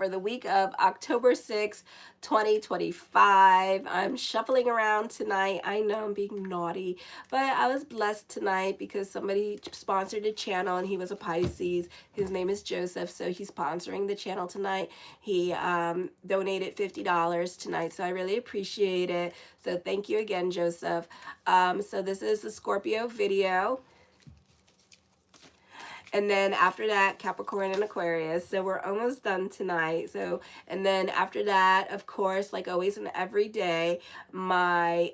for the week of October 6, 2025. I'm shuffling around tonight. I know I'm being naughty, but I was blessed tonight because somebody sponsored a channel and he was a Pisces. His name is Joseph, so he's sponsoring the channel tonight. He donated $50 tonight, so I really appreciate it. So thank you again, Joseph. So this is the Scorpio video. And then after that, Capricorn and Aquarius. So we're almost done tonight. So, and then after that, of course, like always and every day, my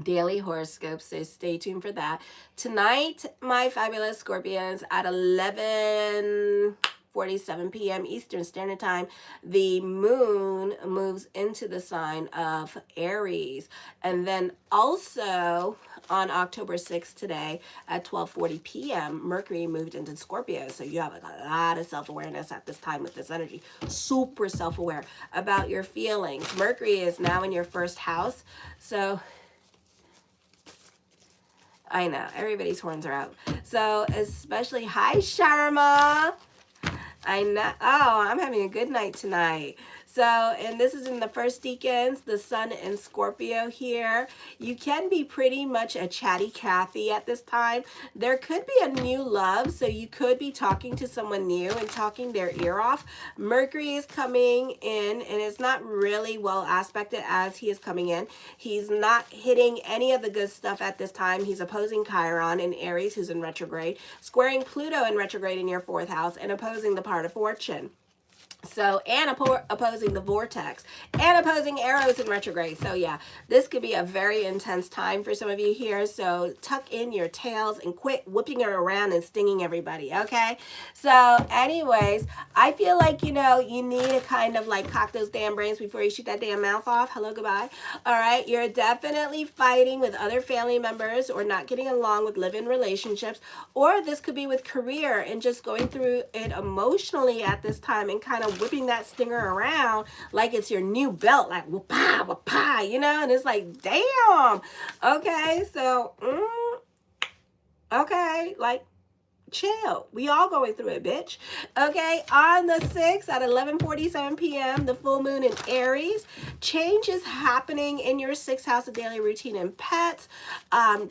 daily horoscopes. So stay tuned for that. Tonight, my fabulous Scorpions, at 11:47 p.m. Eastern Standard Time, the moon moves into the sign of Aries. And then also on October 6th today at 12:40 p.m., Mercury moved into Scorpio. So you have a lot of self-awareness at this time with this energy. Super self-aware about your feelings. Mercury is now in your first house. So I know, everybody's horns are out. So especially, hi Sharma. I know, oh, I'm having a good night tonight. So, and this is in the first decans, the sun in Scorpio here. You can be pretty much a chatty Cathy at this time. There could be a new love, so you could be talking to someone new and talking their ear off. Mercury is coming in, and it's not really well aspected as he is coming in. He's not hitting any of the good stuff at this time. He's opposing Chiron in Aries, who's in retrograde, squaring Pluto in retrograde in your fourth house, and opposing the part of fortune. So, and opposing the vortex, and opposing Eros in retrograde. So yeah, this could be a very intense time for some of you here. So tuck in your tails and quit whipping it around and stinging everybody, okay? So anyways, I feel like, you know, you need to kind of like cock those damn brains before you shoot that damn mouth off. Hello, goodbye. All right, you're definitely fighting with other family members or not getting along with live-in relationships, or this could be with career and just going through it emotionally at this time and kind of whipping that stinger around like it's your new belt, like whoop-ah, whoop-ah, you know, and it's like, damn, okay, so, okay, like, chill. We all going through it, bitch. Okay, on the 6th at 11:47 p.m., the full moon in Aries. Change is happening in your 6th house of daily routine and pets.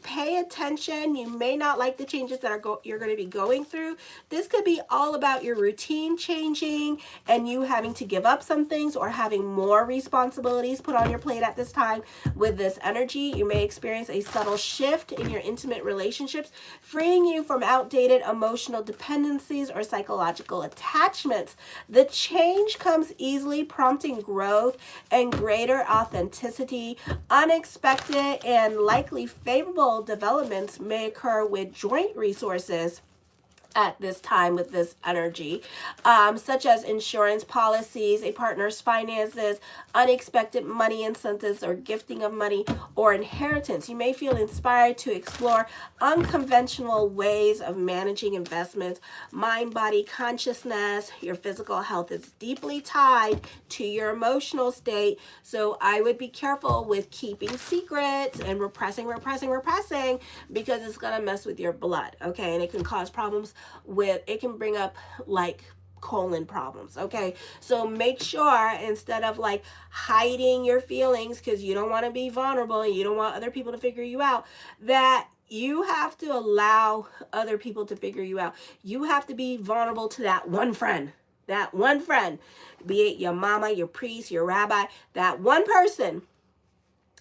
Pay attention. You may not like the changes that you're going to be going through. This could be all about your routine changing and you having to give up some things or having more responsibilities put on your plate at this time. With this energy, you may experience a subtle shift in your intimate relationships, freeing you from outdated emotional dependencies or psychological attachments. The change comes easily, prompting growth and greater authenticity. Unexpected and likely favorable developments may occur with joint resources at this time with this energy, such as insurance policies, a partner's finances, unexpected money incentives or gifting of money, or inheritance. You may feel inspired to explore unconventional ways of managing investments. Mind, body, consciousness, your physical health is deeply tied to your emotional state. So I would be careful with keeping secrets and repressing, because it's going to mess with your blood, okay? And it can cause problems it can bring up like colon problems, okay? So make sure, instead of like hiding your feelings because you don't want to be vulnerable and you don't want other people to figure you out, that you have to allow other people to figure you out. You have to be vulnerable to that one friend, be it your mama, your priest, your rabbi, that one person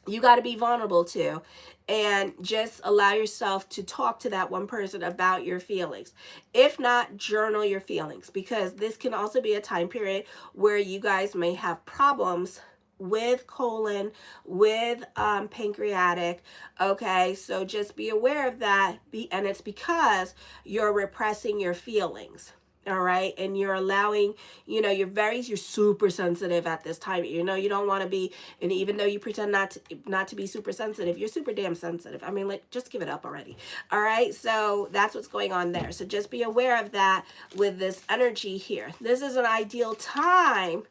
you got to be vulnerable to, and just allow yourself to talk to that one person about your feelings. If not, journal your feelings, because this can also be a time period where you guys may have problems with colon, with pancreatic, okay? So just be aware of that, and it's because you're repressing your feelings. All right, and you're allowing, you know, you're super sensitive at this time. You know, you don't want to be, and even though you pretend not to be super sensitive, you're super damn sensitive. I mean, like, just give it up already. All right, so that's what's going on there. So just be aware of that with this energy here. This is an ideal time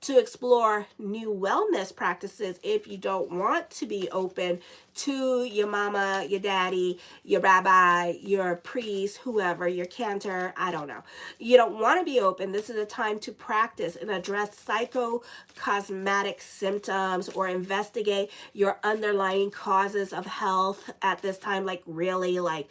to explore new wellness practices if you don't want to be open to your mama, your daddy, your rabbi, your priest, whoever, your cantor, I don't know. You don't want to be open. This is a time to practice and address psychocosmetic symptoms or investigate your underlying causes of health at this time. Like really like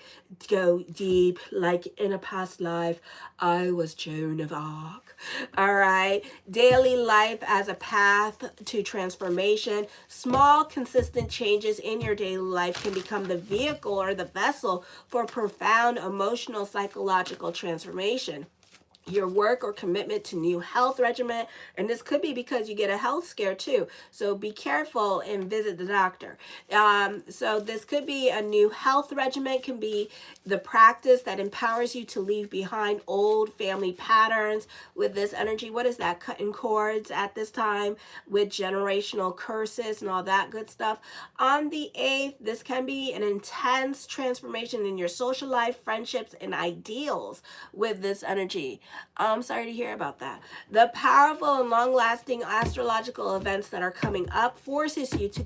go deep, like in a past life, I was Joan of Arc. All right. Daily life as a path to transformation. Small, consistent changes in your daily life can become the vehicle or the vessel for profound emotional, psychological transformation. Your work or commitment to new health regimen, and this could be because you get a health scare too, so be careful and visit the doctor. So this could be a new health regimen, can be the practice that empowers you to leave behind old family patterns with this energy. What is that? Cutting cords at this time with generational curses and all that good stuff. On the 8th, this can be an intense transformation in your social life, friendships, and ideals with this energy. I'm sorry to hear about that. The powerful and long-lasting astrological events that are coming up forces you to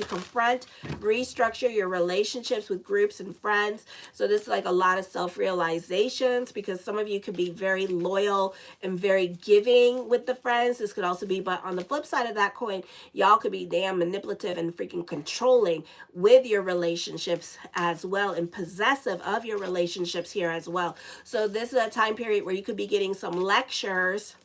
confront, restructure your relationships with groups and friends. So this is like a lot of self-realizations, because some of you could be very loyal and very giving with the friends. This could also be, but on the flip side of that coin, y'all could be damn manipulative and freaking controlling with your relationships as well, and possessive of your relationships here as well. So this is a time period where you could be getting some lectures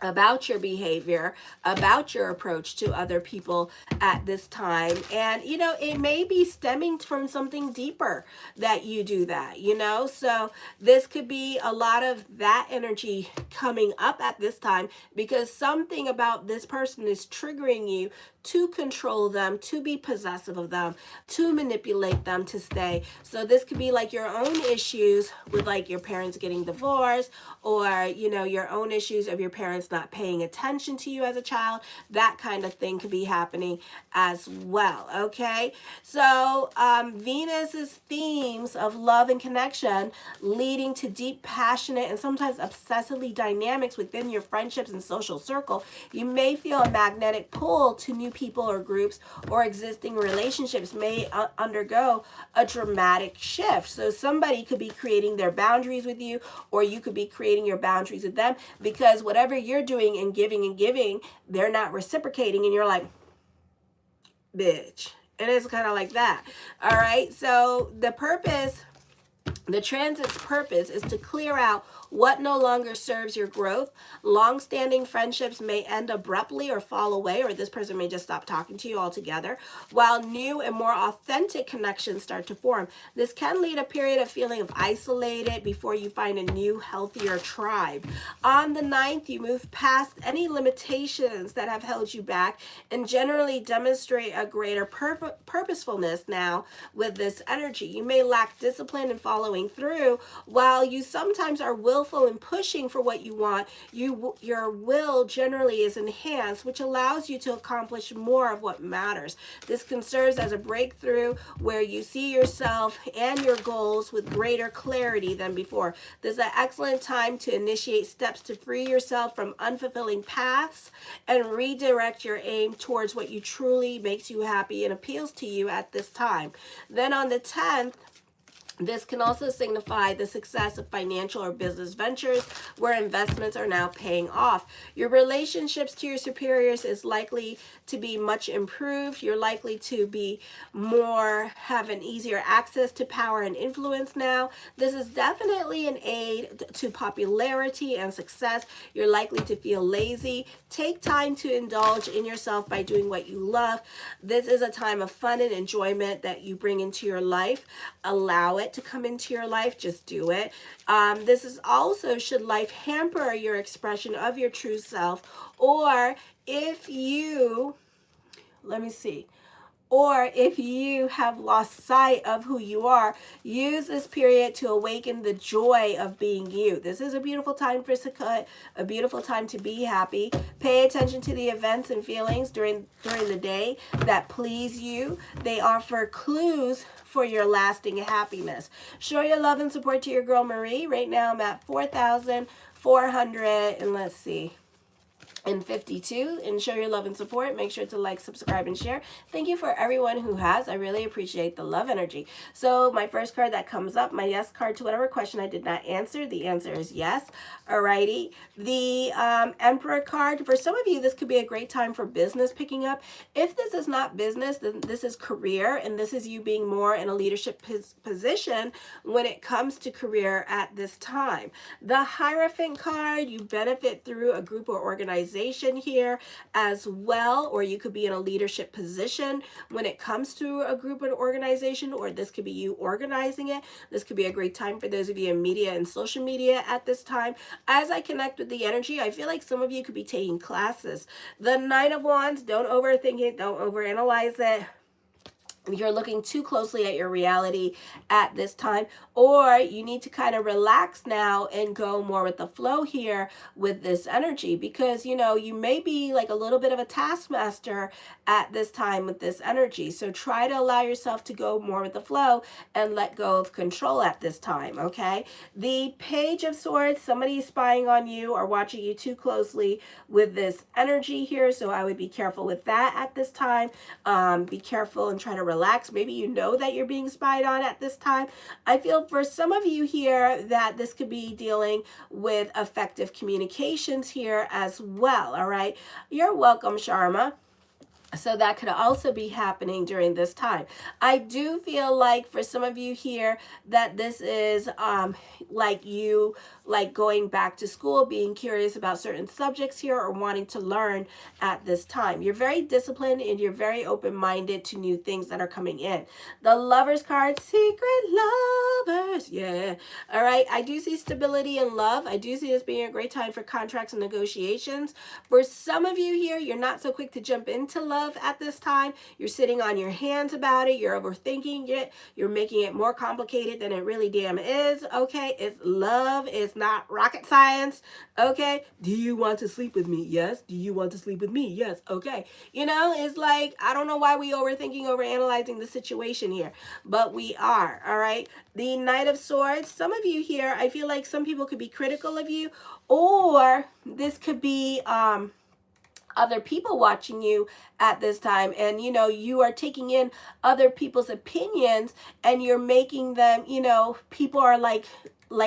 about your behavior, about your approach to other people at this time. And, you know, it may be stemming from something deeper that you do that, you know. So this could be a lot of that energy coming up at this time, because something about this person is triggering you to control them, to be possessive of them, to manipulate them to stay. So this could be like your own issues with like your parents getting divorced, or, you know, your own issues of your parents not paying attention to you as a child. That kind of thing could be happening as well. Okay. So Venus's themes of love and connection leading to deep, passionate, and sometimes obsessively dynamics within your friendships and social circle. You may feel a magnetic pull to new people or groups, or existing relationships may undergo a dramatic shift. So somebody could be creating their boundaries with you, or you could be creating your boundaries with them, because whatever you're doing and giving, they're not reciprocating, and you're like, bitch. And it's kind of like that. All right. So the transit's purpose is to clear out what no longer serves your growth. Long-standing friendships may end abruptly or fall away, or this person may just stop talking to you altogether, while new and more authentic connections start to form. This can lead a period of feeling of isolated before you find a new, healthier tribe. On the 9th, you move past any limitations that have held you back and generally demonstrate a greater purposefulness now with this energy. You may lack discipline in following through. While you sometimes are willful in pushing for what you want, your will generally is enhanced, which allows you to accomplish more of what matters. This can serve as a breakthrough where you see yourself and your goals with greater clarity than before. This is an excellent time to initiate steps to free yourself from unfulfilling paths and redirect your aim towards what you truly makes you happy and appeals to you at this time. Then on the 10th, this can also signify the success of financial or business ventures where investments are now paying off. Your relationships to your superiors is likely to be much improved. You're likely to be have an easier access to power and influence now. This is definitely an aid to popularity and success. You're likely to feel lazy. Take time to indulge in yourself by doing what you love. This is a time of fun and enjoyment that you bring into your life. Allow it to come into your life. Just do it. This is also, should life hamper your expression of your true self, or if you, or if you have lost sight of who you are, use this period to awaken the joy of being you. This is a beautiful time for Sukkot, a beautiful time to be happy. Pay attention to the events and feelings during the day that please you. They offer clues for your lasting happiness. Show your love and support to your girl Marie. Right now I'm at 4,400 and let's see. and 52, and show your love and support. Make sure to like, subscribe, and share. Thank you for everyone who has. I really appreciate the love energy. So my first card that comes up, my yes card to whatever question I did not answer, the answer is yes. Alrighty. The Emperor card, for some of you, this could be a great time for business picking up. If this is not business, then this is career, and this is you being more in a leadership position when it comes to career at this time. The Hierophant card, you benefit through a group or organization here as well, or you could be in a leadership position when it comes to a group or organization, or this could be you organizing it. This could be a great time for those of you in media and social media at this time. As I connect with the energy, I feel like some of you could be taking classes. The Nine of Wands, don't overthink it, don't overanalyze it. You're looking too closely at your reality at this time, or you need to kind of relax now and go more with the flow here with this energy, because you know you may be like a little bit of a taskmaster at this time with this energy. So try to allow yourself to go more with the flow and let go of control at this time. Okay, the Page of Swords, somebody is spying on you or watching you too closely with this energy here, so I would be careful with that at this time. Be careful and try to relax. Maybe you know that you're being spied on at this time. I feel for some of you here that this could be dealing with effective communications here as well. All right. You're welcome, Sharma. So that could also be happening during this time. I do feel like for some of you here that this is like you like going back to school, being curious about certain subjects here or wanting to learn at this time. You're very disciplined and you're very open-minded to new things that are coming in. The Lovers card, secret lovers. Yeah. All right. I do see stability and love. I do see this being a great time for contracts and negotiations. For some of you here, you're not so quick to jump into love at this time. You're sitting on your hands about it. You're overthinking it. You're making it more complicated than it really damn is. Okay. It's love. It's not rocket science. Okay. Do you want to sleep with me? Yes. Do you want to sleep with me? Yes. Okay. You know, it's like, I don't know why we overthinking, overanalyzing the situation here, but we are. All right. The Knight of Swords. Some of you here, I feel like some people could be critical of you, or this could be, other people watching you at this time, and you know you are taking in other people's opinions and you're making them, you know, people are like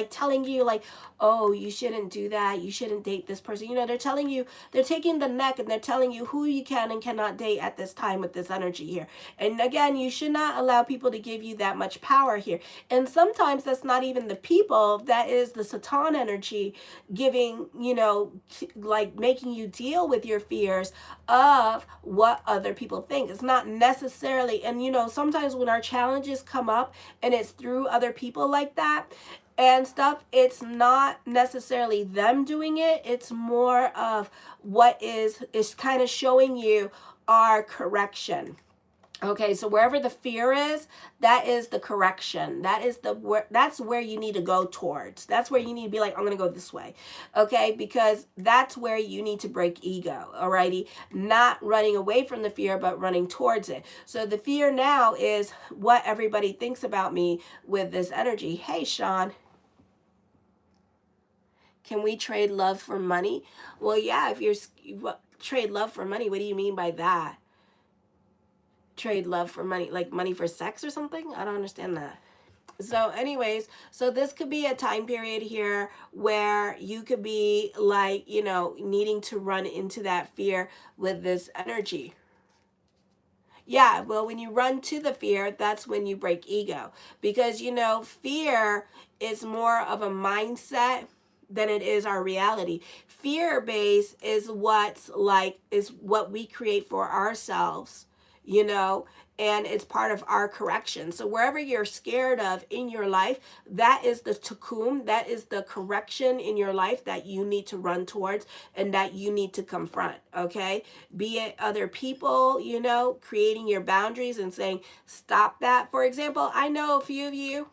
telling you like, oh, you shouldn't do that, you shouldn't date this person. You know, they're telling you, they're taking the neck and they're telling you who you can and cannot date at this time with this energy here. And again, you should not allow people to give you that much power here. And sometimes that's not even the people, that is the Satan energy giving, you know, like making you deal with your fears of what other people think. It's not necessarily, and you know, sometimes when our challenges come up and it's through other people like that and stuff, it's not necessarily them doing it. It's more of what is kind of showing you our correction. Okay, so wherever the fear is, that is the correction. That's where you need to go towards. That's where you need to be like, I'm going to go this way. Okay, because that's where you need to break ego. Alrighty, not running away from the fear, but running towards it. So the fear now is what everybody thinks about me with this energy. Hey, Sean. Can we trade love for money? Well, yeah, if you're trade love for money, what do you mean by that? Trade love for money, like money for sex or something? I don't understand that. So anyways, so this could be a time period here where you could be like, you know, needing to run into that fear with this energy. Yeah, well, when you run to the fear, that's when you break ego. Because, you know, fear is more of a mindset than it is our reality. Fear base is what's like, is what we create for ourselves, you know, and it's part of our correction. So wherever you're scared of in your life, that is the tikkun, that is the correction in your life that you need to run towards and that you need to confront, okay? Be it other people, you know, creating your boundaries and saying, stop that. For example, I know a few of you,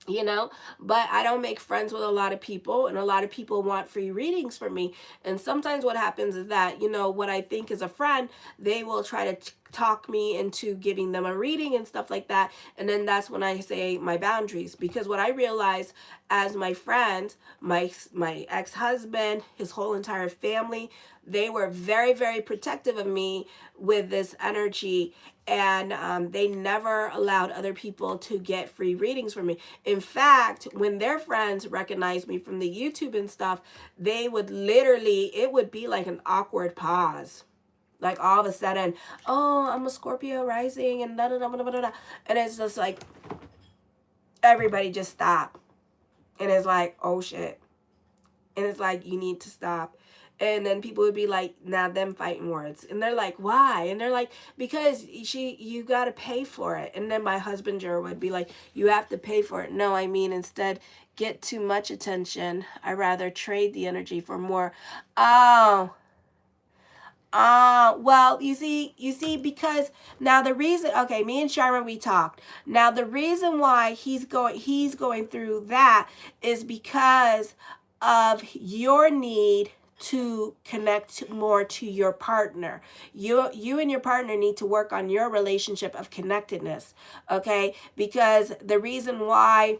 you know, but I don't make friends with a lot of people, and a lot of people want free readings from me. And sometimes what happens is that, you know, what I think is a friend, they will try to talk me into giving them a reading and stuff like that. And then that's when I say my boundaries, because what I realized as my friends, my ex-husband, his whole entire family, they were very, very protective of me with this energy. And they never allowed other people to get free readings from me. In fact, when their friends recognized me from the YouTube and stuff, they would literally, it would be like an awkward pause. Like all of a sudden, oh, I'm a Scorpio rising and da da da da da da. And it's just like, everybody just stop. And it's like, oh shit. And it's like, you need to stop. And then people would be like, now them fighting words. And they're like, why? And they're like, because you got to pay for it. And then my husband would be like, you have to pay for it. No, I mean, instead, get too much attention. I rather trade the energy for more. Oh, well, you see, because now the reason, okay, me and Sharma, we talked. Now the reason why he's going through that is because of your need to connect more to your partner. You and your partner need to work on your relationship of connectedness, okay? Because the reason why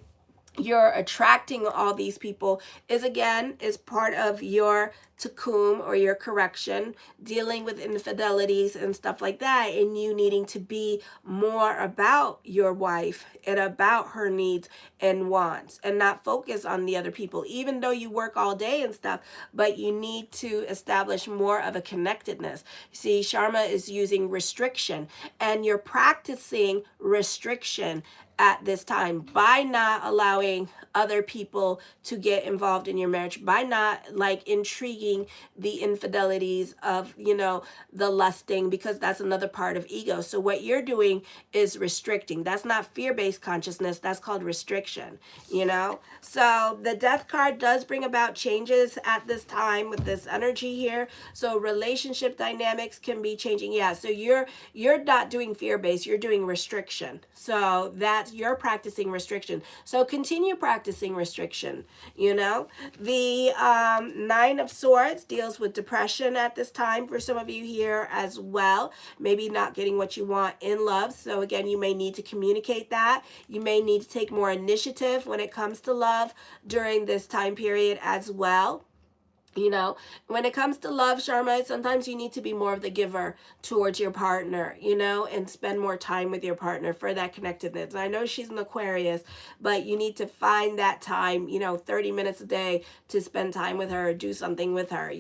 you're attracting all these people is part of your tikkun, or your correction, dealing with infidelities and stuff like that, and you needing to be more about your wife and about her needs and wants, and not focus on the other people, even though you work all day and stuff. But you need to establish more of a connectedness. See, Sharma is using restriction, and you're practicing restriction at this time by not allowing other people to get involved in your marriage, by not like intriguing the infidelities of, the lusting, because that's another part of ego. So what you're doing is restricting. That's not fear-based consciousness. That's called restriction, So the death card does bring about changes at this time with this energy here. So relationship dynamics can be changing. Yeah. So you're not doing fear-based, you're doing restriction. So you're practicing restriction. So continue practicing restriction. The Nine of Swords deals with depression at this time for some of you here as well. Maybe not getting what you want in love. So again, you may need to communicate that. You may need to take more initiative when it comes to love during this time period as well. When it comes to love, Sharma, sometimes you need to be more of the giver towards your partner, and spend more time with your partner for that connectedness. I know she's an Aquarius, but you need to find that time, 30 minutes a day to spend time with her, do something with her,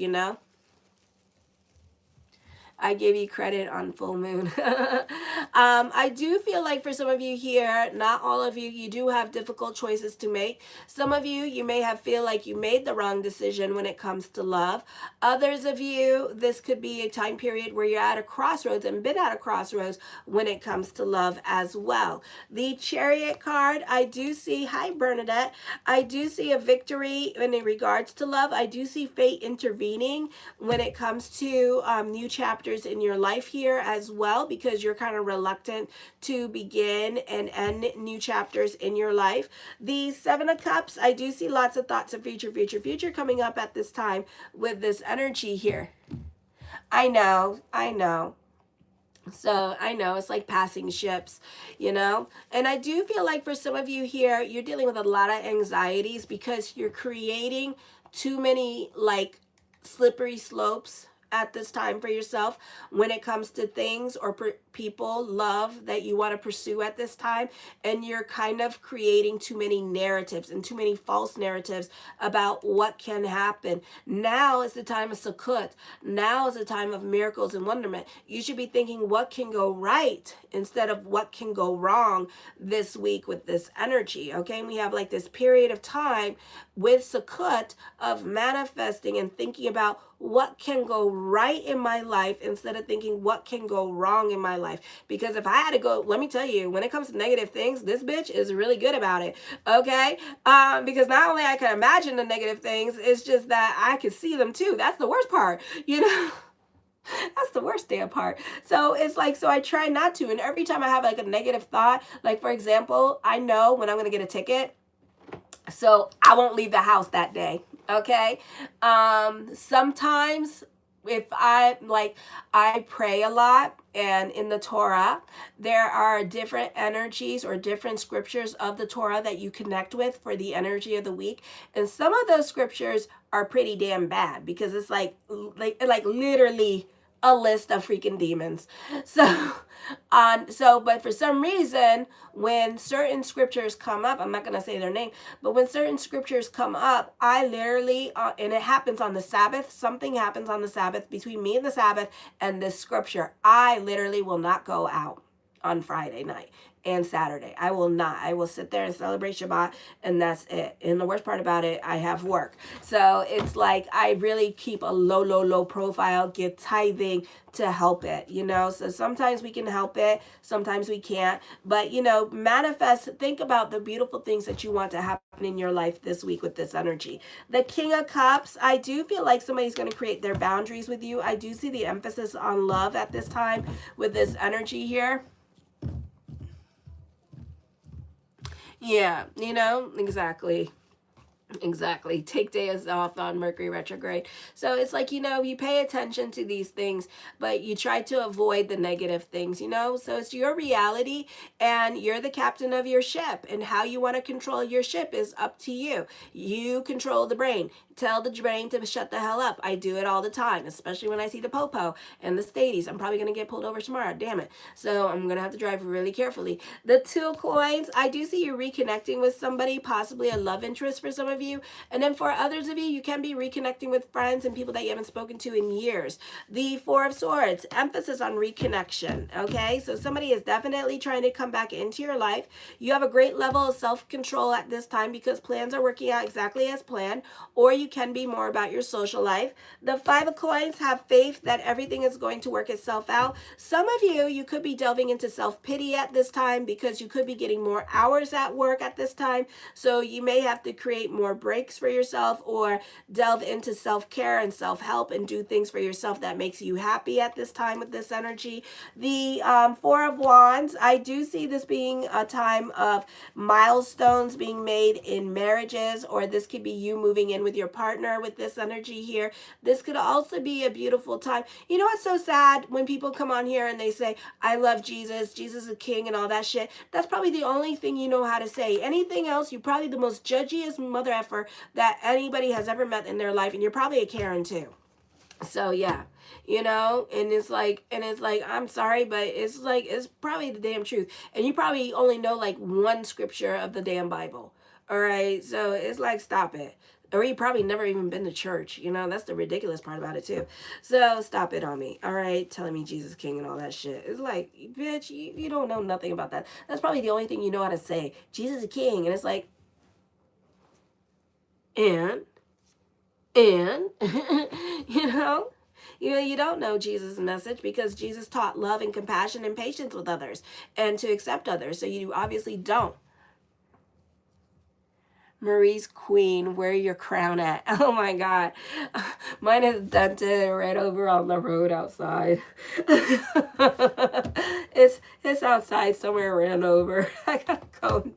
I give you credit on full moon. I do feel like for some of you here, not all of you, you do have difficult choices to make. Some of you, you may feel like you made the wrong decision when it comes to love. Others of you, this could be a time period where you're at a crossroads and been at a crossroads when it comes to love as well. The Chariot card, I do see, hi Bernadette, I do see a victory in regards to love. I do see fate intervening when it comes to new chapters in your life here as well, because you're kind of reluctant to begin and end new chapters in your life. The Seven of Cups, I do see lots of thoughts of future coming up at this time with this energy here. I know. So I know it's like passing ships, and I do feel like for some of you here, you're dealing with a lot of anxieties because you're creating too many like slippery slopes at this time for yourself when it comes to things or people, love that you want to pursue at this time. And you're kind of creating too many narratives and too many false narratives about what can happen. Now is the time of Sukkot. Now is the time of miracles and wonderment. You should be thinking what can go right instead of what can go wrong this week with this energy. Okay. And we have like this period of time with Sukkot of manifesting and thinking about what can go right in my life instead of thinking what can go wrong in my life. Because if I had to go, let me tell you, when it comes to negative things, this bitch is really good about it. Okay. Because not only I can imagine the negative things, it's just that I can see them too. That's the worst part, That's the worst damn part. So it's like, so I try not to. And every time I have like a negative thought, like for example, I know when I'm going to get a ticket, so I won't leave the house that day. Okay. Sometimes if I pray a lot, and in the Torah there are different energies or different scriptures of the Torah that you connect with for the energy of the week, and some of those scriptures are pretty damn bad because it's like literally a list of freaking demons. So but for some reason, when certain scriptures come up, I'm not going to say their name, but when certain scriptures come up, I literally, and it happens on the Sabbath, something happens on the Sabbath between me and the Sabbath and this scripture, I literally will not go out on Friday night and Saturday. I will not. I will sit there and celebrate Shabbat, and that's it. And the worst part about it, I have work. So it's like I really keep a low profile, get tithing to help it, you know. So sometimes we can help it, sometimes we can't. But, you know, manifest, think about the beautiful things that you want to happen in your life this week with this energy. The King of Cups, I do feel like somebody's going to create their boundaries with you. I do see the emphasis on love at this time with this energy here. Yeah, you know, exactly. Exactly. Take days off on Mercury retrograde. So it's like, you know, you pay attention to these things, but you try to avoid the negative things, you know? So it's your reality and you're the captain of your ship, and how you want to control your ship is up to you. You control the brain. Tell the brain to shut the hell up. I do it all the time, especially when I see the popo and the stadies. I'm probably going to get pulled over tomorrow. Damn it. So I'm going to have to drive really carefully. The 2 coins, I do see you reconnecting with somebody, possibly a love interest for some of you. And then for others of you, you can be reconnecting with friends and people that you haven't spoken to in years. The 4 of Swords, emphasis on reconnection. Okay, so somebody is definitely trying to come back into your life. You have a great level of self-control at this time because plans are working out exactly as planned, or you can be more about your social life. The 5 of Coins, have faith that everything is going to work itself out. Some of you could be delving into self-pity at this time because you could be getting more hours at work at this time. So you may have to create more breaks for yourself or delve into self-care and self-help and do things for yourself that makes you happy at this time with this energy. The 4 of Wands, I do see this being a time of milestones being made in marriages, or this could be you moving in with your partner with this energy here. This could also be a beautiful time. You know what's so sad? When people come on here and they say, I love Jesus, Jesus is king and all that shit. That's probably the only thing you know how to say. Anything else, you're probably the most judgiest mother effer that anybody has ever met in their life, and you're probably a Karen too. So yeah, you know, and it's like I'm sorry, but it's like, it's probably the damn truth. And you probably only know like 1 scripture of the damn Bible. All right, so it's like, stop it. Or you probably never even been to church. You know, that's the ridiculous part about it too. So stop it on me. All right, telling me Jesus King and all that shit. It's like, bitch, you don't know nothing about that. That's probably the only thing you know how to say. Jesus is King. And it's like, and you know, you don't know Jesus' message because Jesus taught love and compassion and patience with others and to accept others. So you obviously don't. Marie's Queen, wear your crown at. Oh my God. Mine is dented right over on the road outside. It's outside somewhere, ran over. I gotta go.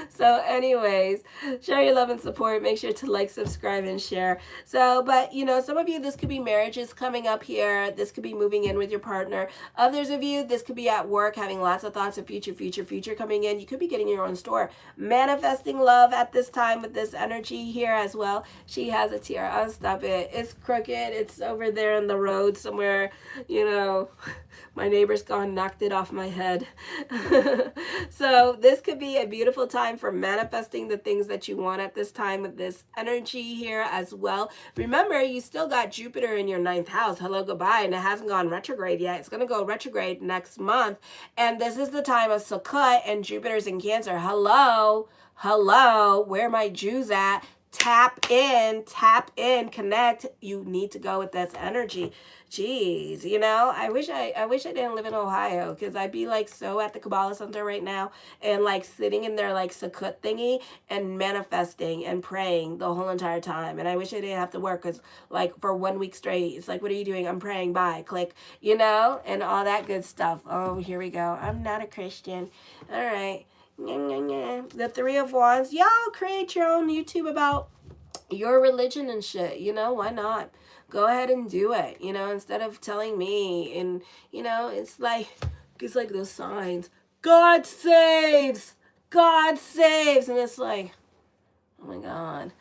So anyways, show your love and support. Make sure to like, subscribe, and share. So, but you know, some of you, this could be marriages coming up here. This could be moving in with your partner. Others of you, this could be at work, having lots of thoughts of future coming in. You could be getting your own store. Manifesting love at this time with this energy here as well. She has a tiara. Oh, stop it. It's crooked. It's over there in the road somewhere, you know. My neighbor's gone, knocked it off my head. So this could be a beautiful time for manifesting the things that you want at this time with this energy here as well. Remember, you still got Jupiter in your 9th house. Hello, goodbye. And it hasn't gone retrograde yet. It's going to go retrograde next month. And this is the time of Sukkot, and Jupiter's in Cancer. Hello, where are my Jews at? Tap in, connect. You need to go with this energy. Jeez, you know, I wish I didn't live in Ohio, because I'd be like so at the Kabbalah Center right now and like sitting in their like Sukkot thingy and manifesting and praying the whole entire time. And I wish I didn't have to work, because like for 1 week straight, it's like, what are you doing? I'm praying, bye, click, you know, and all that good stuff. Oh, here we go. I'm not a Christian. All right. The 3 of Wands. Y'all create your own YouTube about your religion and shit. You know, why not? Go ahead and do it, you know, instead of telling me. And, you know, it's like those signs, God saves, God saves. And it's like, oh my God.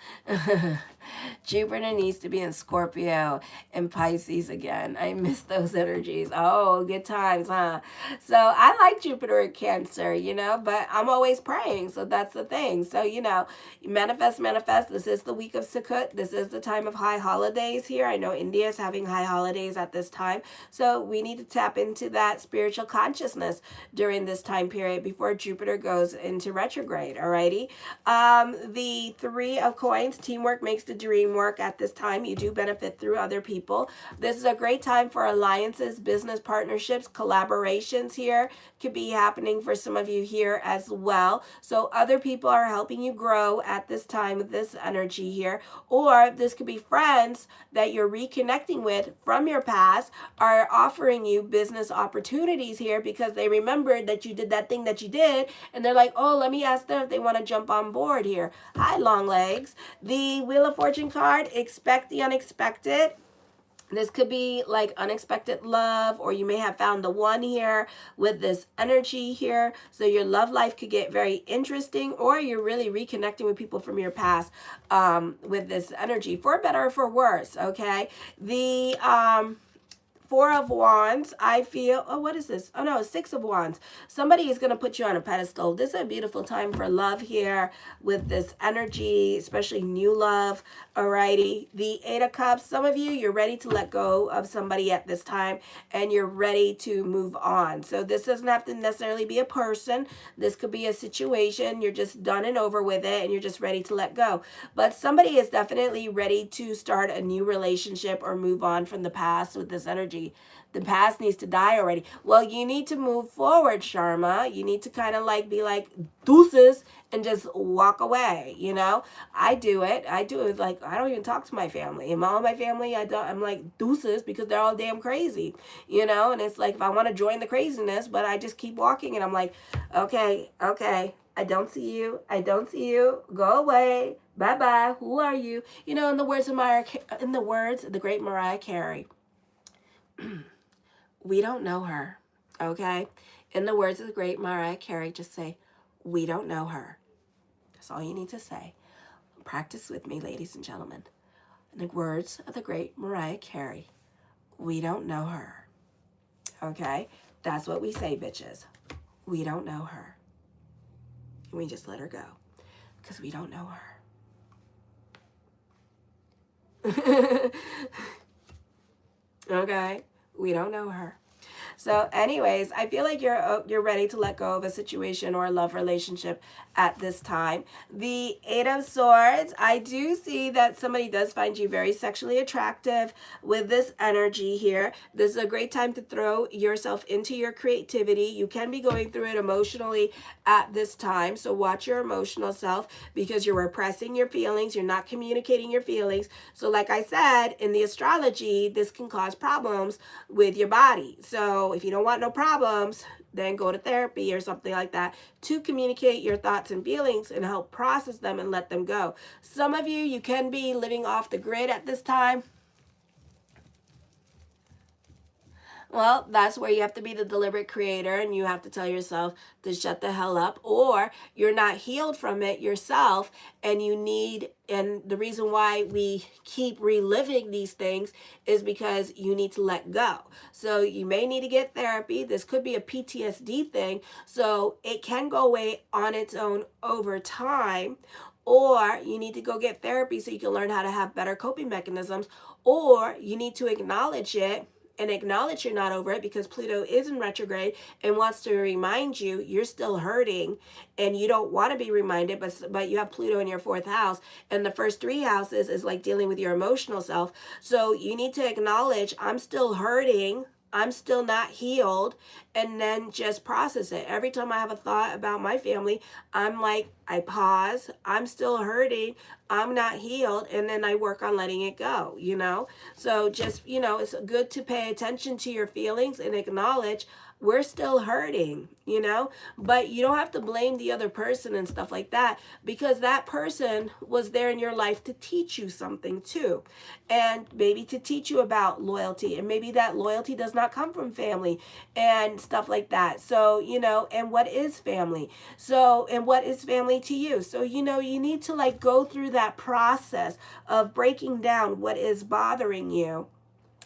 Jupiter needs to be in Scorpio and Pisces again. I miss those energies. Oh, good times, huh? So I like Jupiter in Cancer, you know, but I'm always praying. So that's the thing. So, you know, manifest, manifest. This is the week of Sukkot. This is the time of high holidays here. I know India is having high holidays at this time. So we need to tap into that spiritual consciousness during this time period before Jupiter goes into retrograde. Alrighty. The Three of Coins, teamwork makes the dream work at this time. You do benefit through other people. This is a great time for alliances, business partnerships, collaborations here could be happening for some of you here as well. So other people are helping you grow at this time with this energy here. Or this could be friends that you're reconnecting with from your past are offering you business opportunities here because they remembered that you did that thing that you did, and they're like, oh, let me ask them if they want to jump on board here. Hi, long legs. The Wheel of Fortune card, expect the unexpected. This could be like unexpected love, or you may have found the one here with this energy here. So your love life could get very interesting, or you're really reconnecting with people from your past with this energy, for better or for worse, okay? The Four of Wands, I feel, oh, what is this? Oh, no, Six of Wands. Somebody is going to put you on a pedestal. This is a beautiful time for love here with this energy, especially new love. Alrighty. The Eight of Cups, some of you, you're ready to let go of somebody at this time, and you're ready to move on. So this doesn't have to necessarily be a person. This could be a situation. You're just done and over with it, and you're just ready to let go. But somebody is definitely ready to start a new relationship or move on from the past with this energy. The past needs to die already. Well, you need to move forward, Sharma. You need to kind of like be like deuces and just walk away, you know? I do it. Like, I don't even talk to my family. And all my family, I'm like deuces because they're all damn crazy, you know? And it's like, if I want to join the craziness, but I just keep walking and I'm like, okay, I don't see you. I don't see you. Go away. Bye-bye. Who are you? You know, in the words of the great Mariah Carey, we don't know her, okay? In the words of the great Mariah Carey, just say, we don't know her. That's all you need to say. Practice with me, ladies and gentlemen. In the words of the great Mariah Carey, we don't know her, okay? That's what we say, bitches. We don't know her. And we just let her go because we don't know her. Okay? We don't know her. So anyways, I feel like you're ready to let go of a situation or a love relationship at this time. The Eight of Swords, I do see that somebody does find you very sexually attractive with this energy here. This is a great time to throw yourself into your creativity. You can be going through it emotionally at this time, so watch your emotional self because you're repressing your feelings. You're not communicating your feelings. So like I said, in the astrology, this can cause problems with your body. So if you don't want no problems, then go to therapy or something like that to communicate your thoughts and feelings and help process them and let them go. Some of you can be living off the grid at this time. Well, that's where you have to be the deliberate creator and you have to tell yourself to shut the hell up, or you're not healed from it yourself and the reason why we keep reliving these things is because you need to let go. So you may need to get therapy. This could be a PTSD thing. So it can go away on its own over time, or you need to go get therapy so you can learn how to have better coping mechanisms, or you need to acknowledge it and acknowledge you're not over it because Pluto is in retrograde and wants to remind you you're still hurting and you don't want to be reminded, but you have Pluto in your fourth house, and the first three houses is like dealing with your emotional self. So you need to acknowledge I'm still hurting, I'm still not healed, and then just process it. Every time I have a thought about my family, I'm like, I pause, I'm still hurting, I'm not healed, and then I work on letting it go, you know? So just, you know, it's good to pay attention to your feelings and acknowledge we're still hurting, you know? But you don't have to blame the other person and stuff like that, because that person was there in your life to teach you something too. And maybe to teach you about loyalty. And maybe that loyalty does not come from family and stuff like that. So, you know, and what is family? So, and what is family to you? So, you know, you need to like go through that process of breaking down what is bothering you.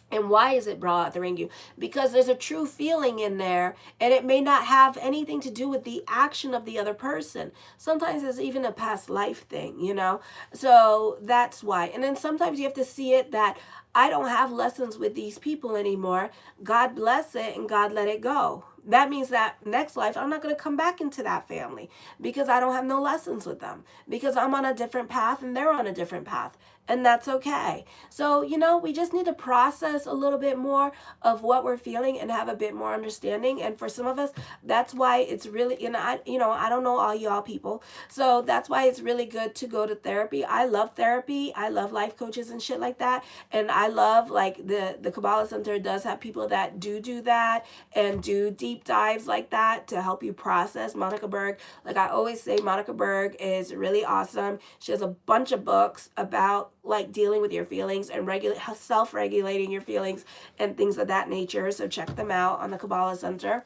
And why is it bothering you? Because there's a true feeling in there, and it may not have anything to do with the action of the other person. Sometimes it's even a past life thing, you know? So that's why. And then sometimes you have to see it that I don't have lessons with these people anymore. God bless it and God let it go. That means that next life, I'm not going to come back into that family because I don't have no lessons with them, because I'm on a different path and they're on a different path. And that's okay. So, you know, we just need to process a little bit more of what we're feeling and have a bit more understanding. And for some of us, that's why it's really, I don't know all y'all people. So that's why it's really good to go to therapy. I love therapy. I love life coaches and shit like that. And I love like the Kabbalah Center does have people that do that and do deep dives like that to help you process. Monica Berg, like I always say, Monica Berg is really awesome. She has a bunch of books about like dealing with your feelings and self-regulating your feelings and things of that nature. So check them out on the Kabbalah Center.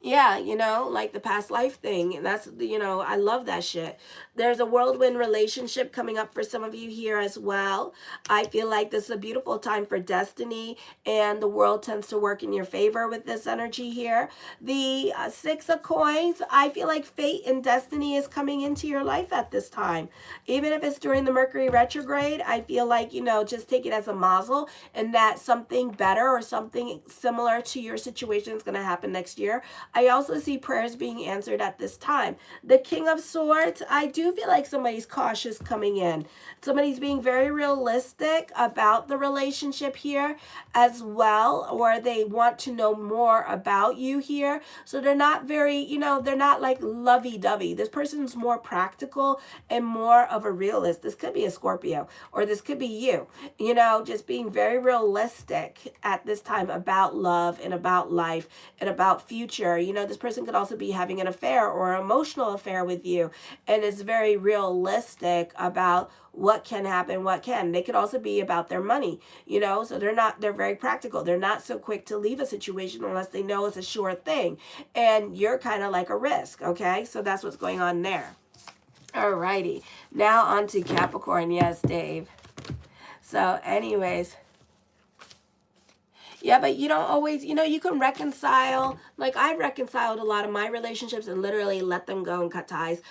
Yeah, you know, like the past life thing. And that's, you know, I love that shit. There's a whirlwind relationship coming up for some of you here as well. I feel like this is a beautiful time for destiny, and the world tends to work in your favor with this energy here. The Six of Coins, I feel like fate and destiny is coming into your life at this time. Even if it's during the Mercury retrograde, I feel like, you know, just take it as a mazel, and that something better or something similar to your situation is going to happen next year. I also see prayers being answered at this time. The King of Swords, I do feel like somebody's cautious coming in. Somebody's being very realistic about the relationship here as well, or they want to know more about you here. So they're not very, you know, they're not like lovey-dovey. This person's more practical and more of a realist. This could be a Scorpio, or this could be you, you know, just being very realistic at this time about love and about life and about future. You know, this person could also be having an affair or an emotional affair with you, and is very realistic about what can happen, what can. They could also be about their money, you know, so they're very practical. They're not so quick to leave a situation unless they know it's a sure thing. And you're kind of like a risk, okay? So that's what's going on there. Alrighty. Now on to Capricorn. Yes, Dave. So anyways, yeah, but you don't always, you know, you can reconcile. Like I reconciled a lot of my relationships and literally let them go and cut ties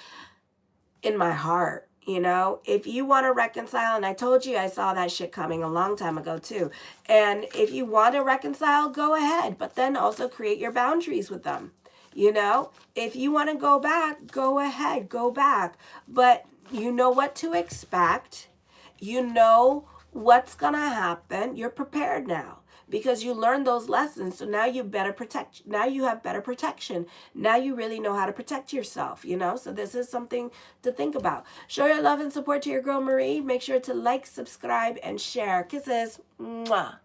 in my heart. You know, if you want to reconcile, and I told you I saw that shit coming a long time ago too. And if you want to reconcile, go ahead. But then also create your boundaries with them. You know, if you want to go back, go ahead, go back. But you know what to expect. You know what's going to happen. You're prepared now, because you learned those lessons. So now you better protect. Now you have better protection. Now you really know how to protect yourself, you know? So this is something to think about. Show your love and support to your girl Marie. Make sure to like, subscribe, and share. Kisses. Mwah.